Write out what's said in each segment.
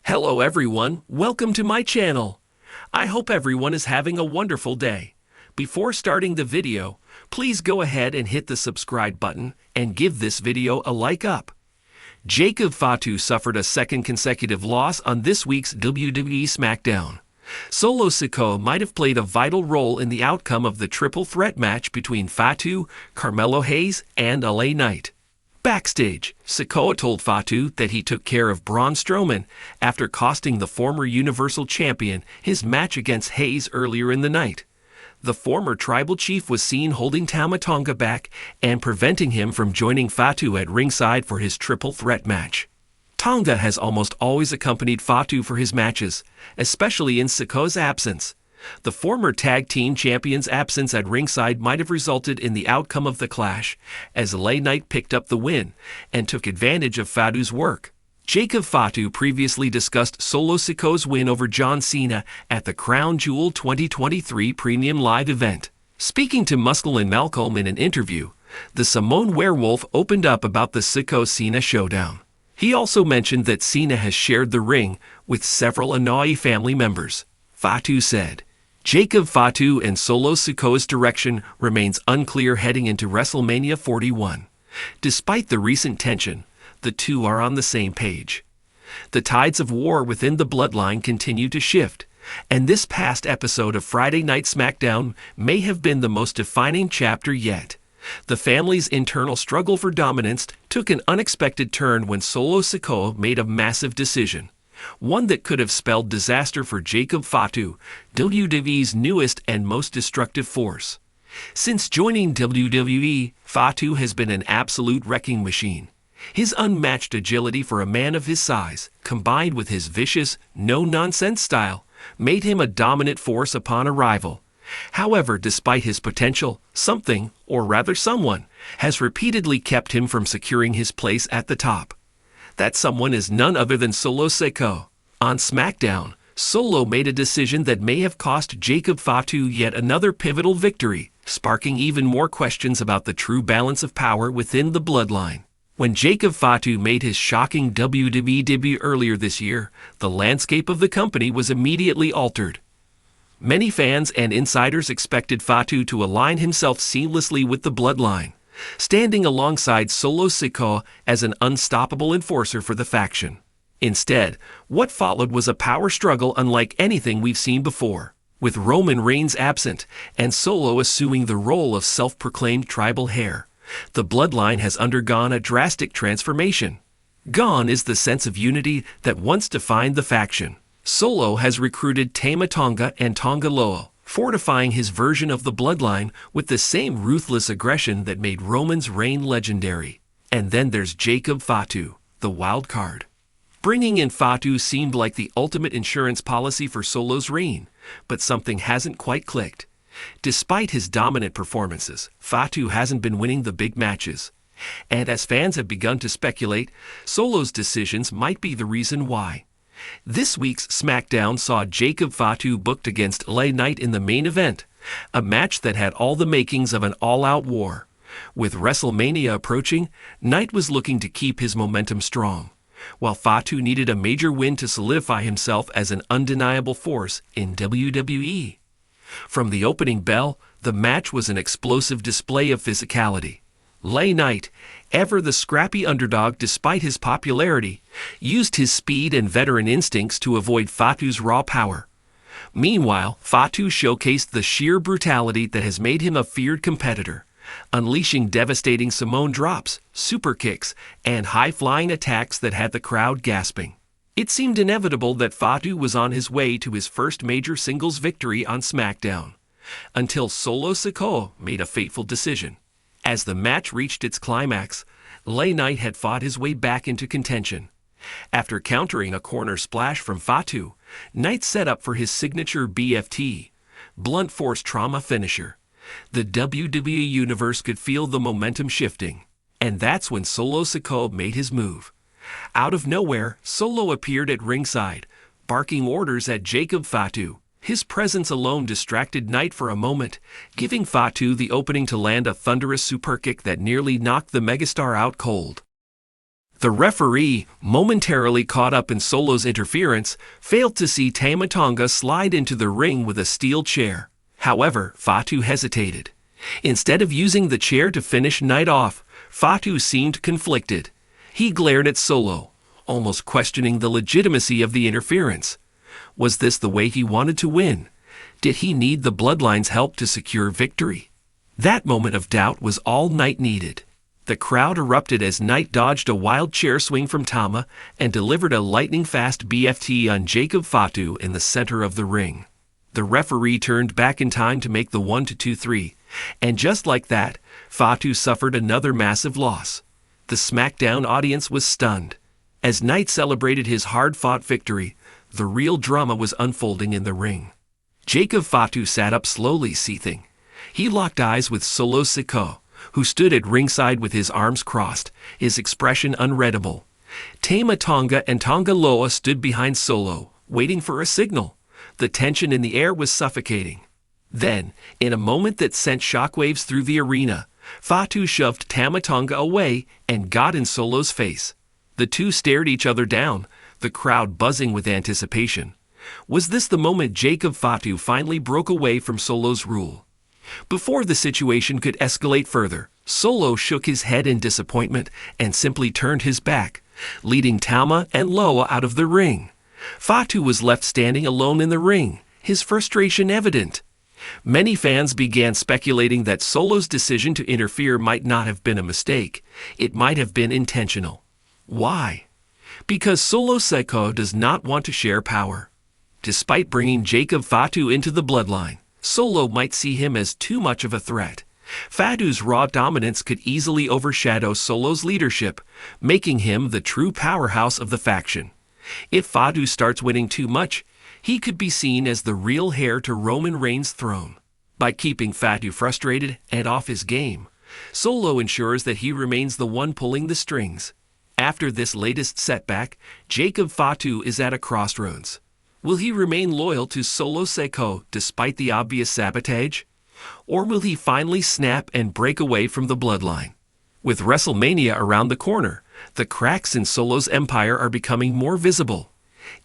Hello everyone, welcome to my channel. I hope everyone is having a wonderful day. Before starting the video, please go ahead and hit the subscribe button and give this video a like up. Jacob Fatu suffered a second consecutive loss on this week's WWE SmackDown. Solo Sikoa might have played a vital role in the outcome of the triple threat match between Fatu, Carmelo Hayes, and LA Knight. Backstage, Sikoa told Fatu that he took care of Braun Strowman after costing the former Universal Champion his match against Hayes earlier in the night. The former tribal chief was seen holding Tama Tonga back and preventing him from joining Fatu at ringside for his triple threat match. Tonga has almost always accompanied Fatu for his matches, especially in Sikoa's absence. The former tag team champion's absence at ringside might have resulted in the outcome of the clash, as LA Knight picked up the win and took advantage of Fatu's work. Jacob Fatu previously discussed Solo Sikoa's win over John Cena at the Crown Jewel 2023 Premium Live event. Speaking to Muscle and Malcolm in an interview, the Samoan Werewolf opened up about the Sikoa-Cena showdown. He also mentioned that Cena has shared the ring with several Anoa'i family members. Fatu said, Jacob Fatu and Solo Sikoa's direction remains unclear heading into WrestleMania 41. Despite the recent tension, the two are on the same page. The tides of war within the Bloodline continue to shift, and this past episode of Friday Night SmackDown may have been the most defining chapter yet. The family's internal struggle for dominance took an unexpected turn when Solo Sikoa made a massive decision. One that could have spelled disaster for Jacob Fatu, WWE's newest and most destructive force. Since joining WWE, Fatu has been an absolute wrecking machine. His unmatched agility for a man of his size, combined with his vicious, no-nonsense style, made him a dominant force upon arrival. However, despite his potential, something, or rather someone, has repeatedly kept him from securing his place at the top. That someone is none other than Solo Sikoa. On SmackDown, Solo made a decision that may have cost Jacob Fatu yet another pivotal victory, sparking even more questions about the true balance of power within the Bloodline. When Jacob Fatu made his shocking WWE debut earlier this year, the landscape of the company was immediately altered. Many fans and insiders expected Fatu to align himself seamlessly with the Bloodline, standing alongside Solo Sikoa as an unstoppable enforcer for the faction. Instead, what followed was a power struggle unlike anything we've seen before, with Roman Reigns absent and Solo assuming the role of self-proclaimed tribal heir. The Bloodline has undergone a drastic transformation. Gone is the sense of unity that once defined the faction. Solo has recruited Tama Tonga and Tonga Loa, fortifying his version of the Bloodline with the same ruthless aggression that made Roman's reign legendary. And then there's Jacob Fatu, the wild card. Bringing in Fatu seemed like the ultimate insurance policy for Solo's reign, but something hasn't quite clicked. Despite his dominant performances, Fatu hasn't been winning the big matches. And as fans have begun to speculate, Solo's decisions might be the reason why. This week's SmackDown saw Jacob Fatu booked against LA Knight in the main event, a match that had all the makings of an all-out war. With WrestleMania approaching, Knight was looking to keep his momentum strong, while Fatu needed a major win to solidify himself as an undeniable force in WWE. From the opening bell, the match was an explosive display of physicality. LA Knight, ever the scrappy underdog despite his popularity, used his speed and veteran instincts to avoid Fatu's raw power. Meanwhile, Fatu showcased the sheer brutality that has made him a feared competitor, unleashing devastating Samoan drops, super kicks, and high-flying attacks that had the crowd gasping. It seemed inevitable that Fatu was on his way to his first major singles victory on SmackDown, until Solo Sikoa made a fateful decision. As the match reached its climax, LA Knight had fought his way back into contention. After countering a corner splash from Fatu, Knight set up for his signature BFT, blunt force trauma finisher. The WWE Universe could feel the momentum shifting, and that's when Solo Sikoa made his move. Out of nowhere, Solo appeared at ringside, barking orders at Jacob Fatu. His presence alone distracted Knight for a moment, giving Fatu the opening to land a thunderous superkick that nearly knocked the megastar out cold. The referee, momentarily caught up in Solo's interference, failed to see Tama Tonga slide into the ring with a steel chair. However, Fatu hesitated. Instead of using the chair to finish Knight off, Fatu seemed conflicted. He glared at Solo, almost questioning the legitimacy of the interference. Was this the way he wanted to win? Did he need the Bloodline's help to secure victory? That moment of doubt was all Knight needed. The crowd erupted as Knight dodged a wild chair swing from Tama and delivered a lightning-fast BFT on Jacob Fatu in the center of the ring. The referee turned back in time to make the 1-2-3, and just like that, Fatu suffered another massive loss. The SmackDown audience was stunned. As Knight celebrated his hard-fought victory, the real drama was unfolding in the ring. Jacob Fatu sat up slowly, seething. He locked eyes with Solo Sikoa, who stood at ringside with his arms crossed, his expression unreadable. Tama Tonga and Tonga Loa stood behind Solo, waiting for a signal. The tension in the air was suffocating. Then, in a moment that sent shockwaves through the arena, Fatu shoved Tama Tonga away and got in Solo's face. The two stared each other down, the crowd buzzing with anticipation. Was this the moment Jacob Fatu finally broke away from Solo's rule? Before the situation could escalate further, Solo shook his head in disappointment and simply turned his back, leading Tama and Loa out of the ring. Fatu was left standing alone in the ring, his frustration evident. Many fans began speculating that Solo's decision to interfere might not have been a mistake. It might have been intentional. Why? Because Solo Sikoa does not want to share power. Despite bringing Jacob Fatu into the Bloodline, Solo might see him as too much of a threat. Fatu's raw dominance could easily overshadow Solo's leadership, making him the true powerhouse of the faction. If Fatu starts winning too much, he could be seen as the real heir to Roman Reigns' throne. By keeping Fatu frustrated and off his game, Solo ensures that he remains the one pulling the strings. After this latest setback, Jacob Fatu is at a crossroads. Will he remain loyal to Solo Sikoa despite the obvious sabotage? Or will he finally snap and break away from the Bloodline? With WrestleMania around the corner, the cracks in Solo's empire are becoming more visible.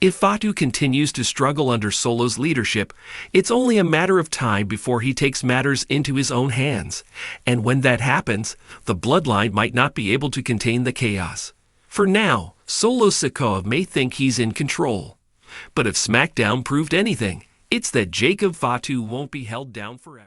If Fatu continues to struggle under Solo's leadership, it's only a matter of time before he takes matters into his own hands. And when that happens, the Bloodline might not be able to contain the chaos. For now, Solo Sikoa may think he's in control. But if SmackDown proved anything, it's that Jacob Fatu won't be held down forever.